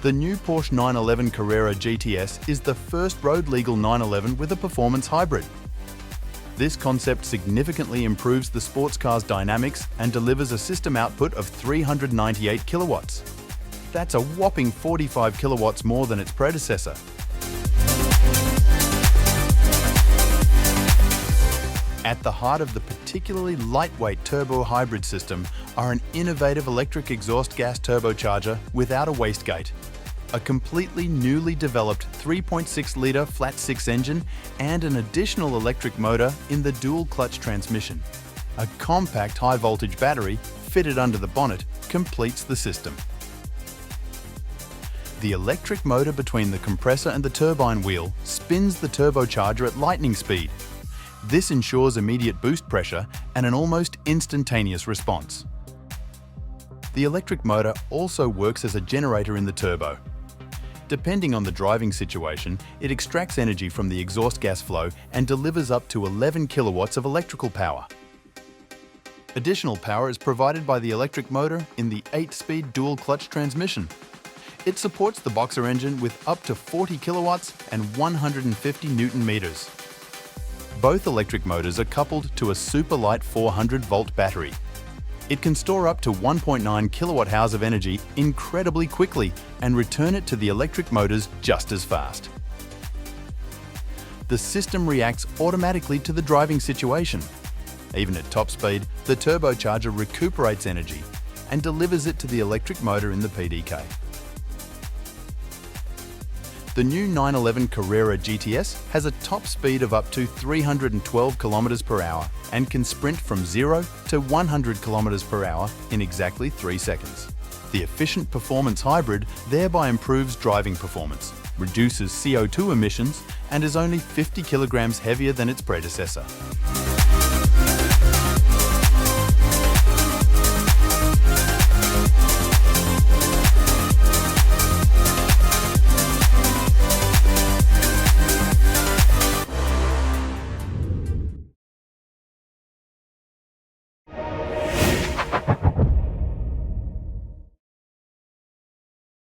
The new Porsche 911 Carrera GTS is the first road-legal 911 with a performance hybrid. This concept significantly improves the sports car's dynamics and delivers a system output of 398 kilowatts. That's a whopping 45 kilowatts more than its predecessor. At the heart of the particularly lightweight turbo hybrid system are an innovative electric exhaust gas turbocharger without a wastegate, a completely newly developed 3.6-litre flat-six engine, and an additional electric motor in the dual-clutch transmission. A compact high-voltage battery fitted under the bonnet completes the system. The electric motor between the compressor and the turbine wheel spins the turbocharger at lightning speed. This ensures immediate boost pressure and an almost instantaneous response. The electric motor also works as a generator in the turbo. Depending on the driving situation, it extracts energy from the exhaust gas flow and delivers up to 11 kilowatts of electrical power. Additional power is provided by the electric motor in the 8-speed dual-clutch transmission. It supports the boxer engine with up to 40 kilowatts and 150 Newton meters. Both electric motors are coupled to a super light 400-volt battery. It can store up to 1.9 kilowatt-hours of energy incredibly quickly and return it to the electric motors just as fast. The system reacts automatically to the driving situation. Even at top speed, the turbocharger recuperates energy and delivers it to the electric motor in the PDK. The new 911 Carrera GTS has a top speed of up to 312 km per hour and can sprint from 0 to 100 km per hour in exactly 3 seconds. The efficient performance hybrid thereby improves driving performance, reduces CO2 emissions, and is only 50 kilograms heavier than its predecessor.